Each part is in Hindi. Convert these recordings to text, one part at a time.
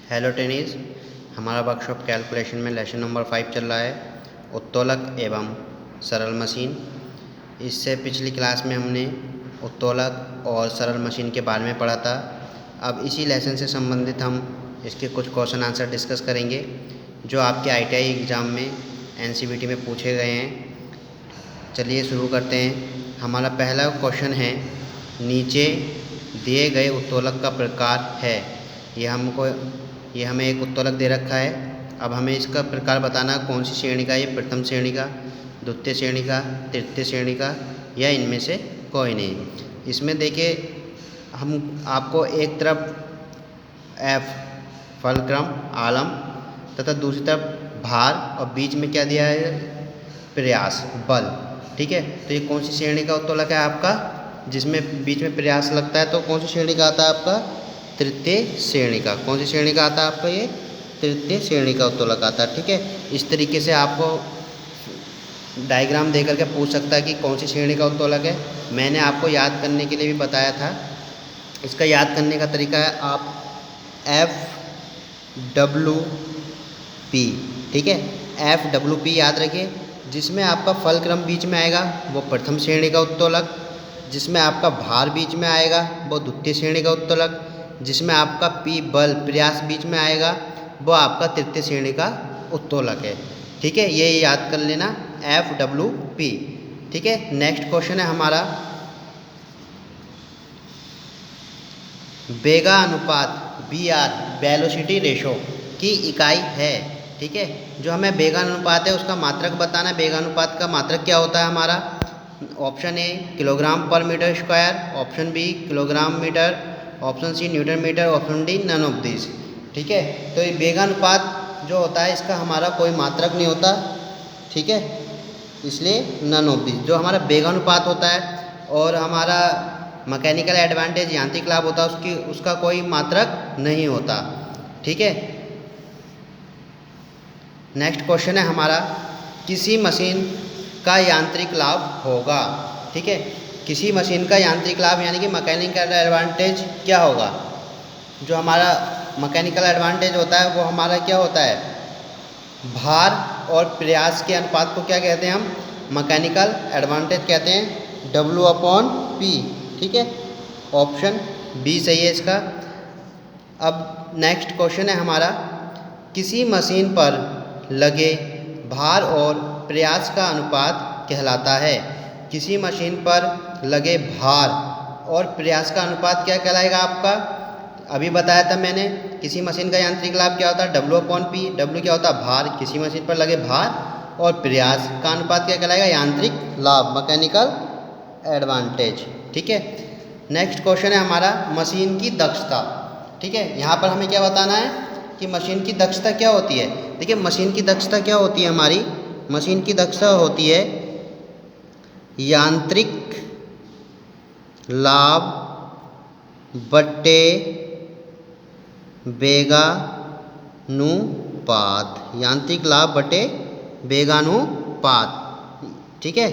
Hello tennis. हमारा वर्कशॉप कैलकुलेशन में लेसन नंबर 5 चल रहा है, उत्तोलक एवं सरल मशीन। इससे पिछली क्लास में हमने उत्तोलक और सरल मशीन के बारे में पढ़ा था। अब इसी लेसन से संबंधित हम इसके कुछ क्वेश्चन आंसर डिस्कस करेंगे जो आपके ITI एग्ज़ाम में NCVT में पूछे गए हैं। चलिए शुरू करते हैं। हमारा पहला क्वेश्चन है, नीचे दिए गए उत्तोलक का प्रकार है। ये हमें एक उत्तोलक दे रखा है। अब हमें इसका प्रकार बताना, कौन सी श्रेणी का, ये प्रथम श्रेणी का, द्वितीय श्रेणी का, तृतीय श्रेणी का, या इनमें से कोई नहीं। इसमें देखिए, हम आपको एक तरफ F फलक्रम आलम तथा दूसरी तरफ भार और बीच में क्या दिया है, प्रयास बल। ठीक है, तो ये कौन सी श्रेणी का उत्तोलक है आपका, जिसमें बीच में प्रयास लगता है, तो कौन सी श्रेणी का आता है आपका, तृतीय श्रेणी का। कौन सी श्रेणी का आता है आपका, ये तृतीय श्रेणी का उत्तोलक आता है। ठीक है, इस तरीके से आपको डायग्राम दे करके पूछ सकता है कि कौन सी श्रेणी का उत्तोलक है। मैंने आपको याद करने के लिए भी बताया था। इसका याद करने का तरीका है, आप FWP, ठीक है, FWP याद रखिए। जिसमें आपका फलक्रम बीच में आएगा वो प्रथम श्रेणी का उत्तोलक, जिसमें आपका भार बीच में आएगा वो द्वितीय श्रेणी का उत्तोलक, जिसमें आपका P बल प्रयास बीच में आएगा वो आपका तृतीय श्रेणी का उत्तोलक है। ठीक है, ये याद कर लेना, FWP। ठीक है, नेक्स्ट क्वेश्चन है हमारा, वेगा अनुपात BR वेलोसिटी रेशो की इकाई है। ठीक है, जो हमें वेगा अनुपात है उसका मात्रक बताना है। वेगा अनुपात का मात्रक क्या होता है हमारा, option A kilogram per metre square, option B kilogram metre, option C newton metre, option D none of this. ठीक है, तो ये वेगानुपात जो होता है इसका हमारा कोई मात्रक नहीं होता। ठीक है, इसलिए नन ऑफ दिस जो हमारा वेगानुपात होता है, और हमारा मैकेनिकल एडवांटेज यांत्रिक लाभ होता है उसका कोई मात्रक नहीं होता। ठीक है, नेक्स्ट क्वेश्चन है हमारा, किसी मशीन का यांत्रिक लाभ होगा। ठीक है, किसी मशीन का यांत्रिक लाभ यानी कि मैकेनिकल एडवांटेज क्या होगा। जो हमारा मैकेनिकल एडवांटेज होता है वो हमारा क्या होता है, भार और प्रयास के अनुपात को क्या कहते हैं हम, मैकेनिकल एडवांटेज कहते हैं, W/P। ठीक है, ऑप्शन बी सही है इसका। अब नेक्स्ट क्वेश्चन है हमारा, किसी मशीन पर लगे भार और प्रयास का अनुपात कहलाता है। किसी मशीन पर लगे भार और प्रयास का अनुपात क्या कहलाएगा आपका, अभी बताया था मैंने। किसी मशीन का यांत्रिक लाभ क्या होता है, W/P। W क्या होता है, भार। किसी मशीन पर लगे भार और प्रयास का अनुपात क्या कहलाएगा, यांत्रिक लाभ, मैकेनिकल एडवांटेज। ठीक है, नेक्स्ट क्वेश्चन है हमारा, मशीन की दक्षता। ठीक है, यहाँ पर हमें क्या बताना है कि मशीन की दक्षता क्या होती है। देखिए, मशीन की दक्षता क्या होती है हमारी, मशीन की दक्षता होती है यांत्रिक लाभ बट्टे वेगानुपात, यांत्रिक लाभ बटे वेगानुपात। ठीक है,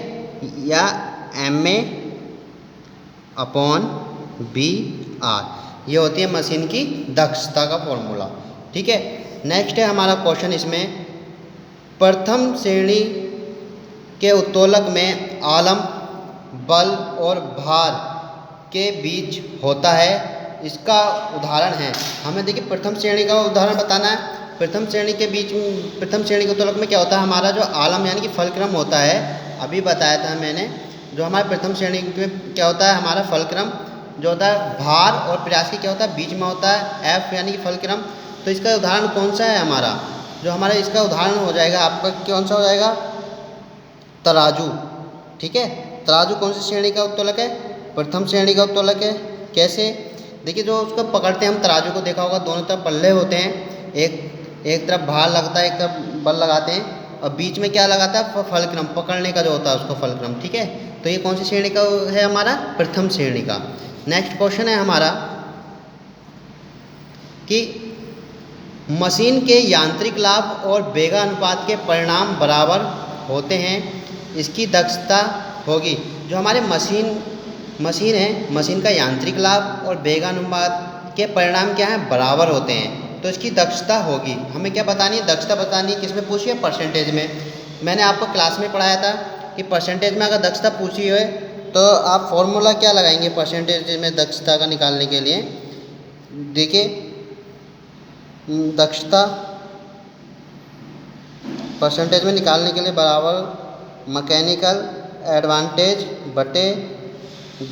या MA/VR, ये होती है मशीन की दक्षता का फॉर्मूला। ठीक है, नेक्स्ट है हमारा क्वेश्चन इसमें, प्रथम श्रेणी के उत्तोलक में आलम बल और भार के बीच होता है, इसका उदाहरण है। हमें देखिए प्रथम श्रेणी का उदाहरण बताना है। प्रथम श्रेणी के उत्तोलक में क्या होता है, हमारा जो आलम यानी कि फलक्रम होता है, अभी बताया था मैंने। जो हमारे प्रथम श्रेणी में क्या होता है, हमारा फलक्रम जो होता है भार और प्रयास की क्या होता है, बीच में होता है, F यानी कि फलक्रम। तो इसका उदाहरण कौन सा है हमारा, जो हमारा इसका उदाहरण हो जाएगा आपका, कौन सा हो जाएगा, तराजू। ठीक है, तराजू कौन सी श्रेणी का उत्तोलक है, प्रथम श्रेणी का उत्तोलक है। कैसे, देखिए, जो उसको पकड़ते हैं हम तराजू को, देखा होगा दोनों तरफ पल्ले होते हैं, एक तरफ भार लगता है, एक तरफ बल लगाते हैं, और बीच में क्या लगाता है, फलक्रम, पकड़ने का जो होता है उसको फलक्रम। ठीक है, तो ये कौन सी श्रेणी का है हमारा, प्रथम श्रेणी का। नेक्स्ट क्वेश्चन है हमारा कि मशीन के यांत्रिक लाभ और वेगानुपात के परिणाम बराबर होते हैं, इसकी दक्षता होगी। जो हमारे मशीन है, मशीन का यांत्रिक लाभ और वेगानुपात के परिणाम क्या हैं, बराबर होते हैं। तो इसकी दक्षता होगी। हमें क्या बतानी है, दक्षता बतानी है। किस में पूछी है, परसेंटेज में। मैंने आपको क्लास में पढ़ाया था कि परसेंटेज में अगर दक्षता पूछी है तो आप फॉर्मूला क्या लगाएंगे परसेंटेज में दक्षता का निकालने के लिए। देखिए, दक्षता परसेंटेज में निकालने के लिए बराबर मैकेनिकल एडवांटेज बटे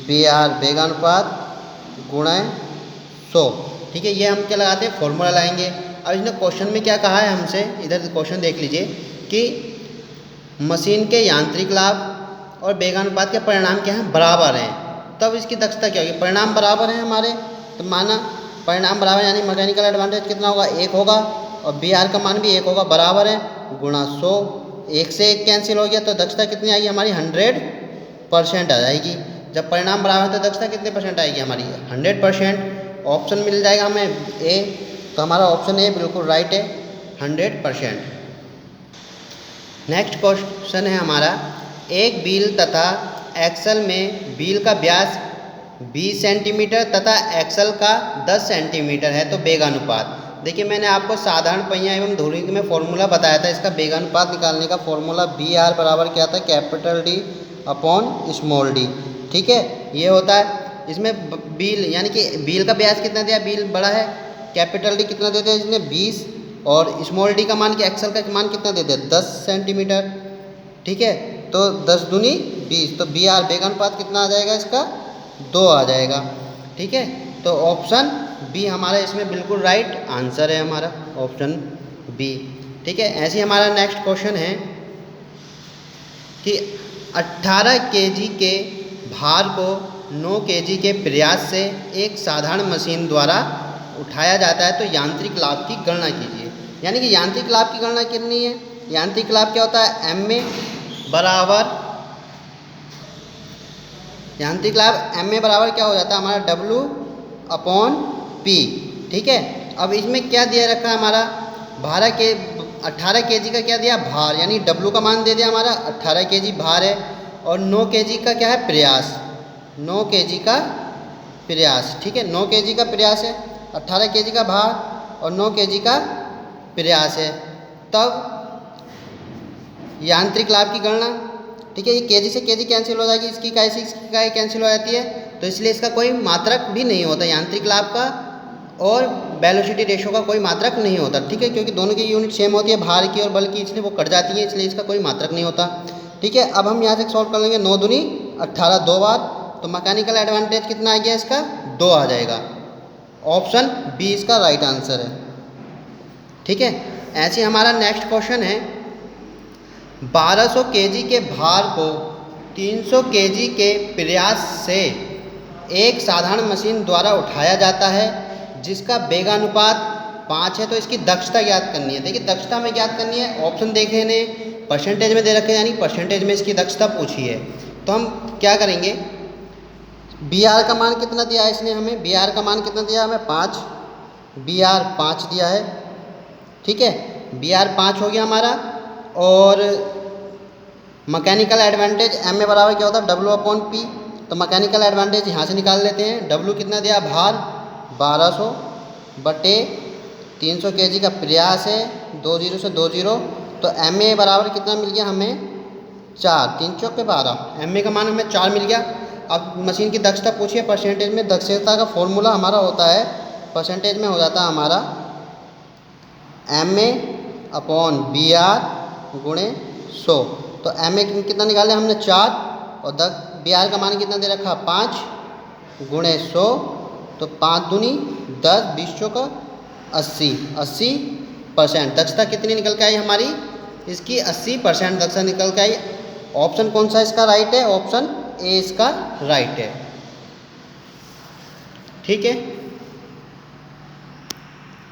BR वेगानुपात गुणा 100। ठीक है, ये हम क्या लगाते हैं, फॉर्मूला लाएंगे। अब इसने क्वेश्चन में क्या कहा है हमसे, इधर क्वेश्चन देख लीजिए कि मशीन के यांत्रिक लाभ और वेगानुपात के परिणाम क्या हैं, बराबर हैं। तब इसकी दक्षता क्या होगी, परिणाम बराबर हैं हमारे, तो माना परिणाम बराबर यानी मैकेनिकल एडवांटेज कितना होगा, 1 होगा और BR का मान भी 1 होगा, बराबर है, गुणा 100। 1 से 1 कैंसिल हो गया तो दक्षता कितनी आएगी हमारी, 100% आ जाएगी। जब परिणाम बराबर है तो दक्षता कितने परसेंट आएगी हमारी, 100%। ऑप्शन मिल जाएगा हमें ए, तो हमारा ऑप्शन ए बिल्कुल राइट है, 100%। नेक्स्ट क्वेश्चन है हमारा, एक व्हील तथा एक्सल में व्हील का व्यास 20 सेंटीमीटर तथा एक्सल का 10 सेंटीमीटर है, तो वेगानुपात। देखिए, मैंने आपको साधारण पहिया एवं धुरी में फॉर्मूला बताया था इसका वेगानुपात निकालने का। फॉर्मूला BR बराबर क्या था, capital D upon small d। ठीक है, ये होता है। इसमें व्हील यानी कि व्हील का व्यास कितना दिया, व्हील बड़ा है, कैपिटल D कितना देते हैं इसने 20, और स्मॉल d का मान कि एक्सल का मान कितना देते हैं 10 सेंटीमीटर। ठीक है, तो 10 दूनी 20, तो BR वेगानुपात कितना आ जाएगा इसका, 2 आ जाएगा। ठीक है, तो ऑप्शन बी हमारा इसमें बिल्कुल राइट आंसर है, हमारा ऑप्शन बी। ठीक है, ऐसे ही हमारा नेक्स्ट क्वेश्चन है कि 18 kg के भार को 9 kg के प्रयास से एक साधारण मशीन द्वारा उठाया जाता है, तो यांत्रिक लाभ की गणना कीजिए। यानी कि यांत्रिक लाभ की गणना करनी है। यांत्रिक लाभ क्या होता है, एम ए बराबर, यांत्रिक लाभ एम ए बराबर क्या हो जाता है हमारा, W अपॉन P। ठीक है, अब इसमें क्या दिया रखा है हमारा, 18 kg का क्या दिया, भार, यानी W का मान दे दिया हमारा 18 kg भार है, और 9 kg का क्या है, प्रयास, 9 kg का प्रयास। ठीक है, 9 kg का प्रयास है, 18 kg का भार और 9 kg का प्रयास है, तब यांत्रिक लाभ की गणना। ठीक है, ये kg से kg कैंसिल हो जाएगी, इसकी इकाई से इसकी इकाई कैंसिल हो जाती है, तो इसलिए इसका कोई मात्रक भी नहीं होता यांत्रिक लाभ का, और वेलोसिटी रेशो का कोई मात्रक नहीं होता। ठीक है, क्योंकि दोनों की यूनिट सेम होती है, भार की और बल की, इसलिए वो कट जाती है, इसलिए इसका कोई मात्रक नहीं होता। ठीक है, अब हम यहाँ से सॉल्व कर लेंगे, 9 दूनी 18 2 बार, तो मैकेनिकल एडवांटेज कितना आ गया इसका, 2 आ जाएगा। ऑप्शन बी इसका राइट आंसर है। ठीक है, ऐसे हमारा नेक्स्ट क्वेश्चन है, 1200 kg के भार को 300 kg के प्रयास से एक साधारण मशीन द्वारा उठाया जाता है, जिसका वेगानुपात 5 है, तो इसकी दक्षता ज्ञात करनी है। देखिए, दक्षता में ज्ञात करनी है, ऑप्शन देखे ने परसेंटेज में दे रखे हैं, यानी परसेंटेज में इसकी दक्षता पूछी है, तो हम क्या करेंगे, BR का मान कितना दिया है इसने हमें, BR का मान कितना दिया हमें, 5, BR 5 दिया है। ठीक है, BR 5 हो गया हमारा, और मैकेनिकल एडवांटेज एम ए बराबर क्या होता है, W अपॉन P, तो मैकेनिकल एडवांटेज यहाँ से निकाल लेते हैं। W कितना दिया, भार 1200 बटे 300 kg का प्रयास है, 2 0 से 2 0, तो एम ए बराबर कितना मिल गया हमें, 4, 3 चौक पे 12, एम ए का मान हमें 4 मिल गया। अब मशीन की दक्षता पूछिए परसेंटेज में, दक्षता का फॉर्मूला हमारा होता है, परसेंटेज में हो जाता है हमारा एम ए अपॉन BR गुणे 100, तो एम ए कितना निकाले हमने 4, और BR का मान कितना दे रखा 5 गुणे 100, तो 5 दूनी 10, 20 चौका 80, 80%। दक्षता कितनी निकल के आई हमारी, इसकी 80% दक्षता निकल के आई। ऑप्शन कौन सा इसका राइट है, ऑप्शन ए इसका राइट है। ठीक है,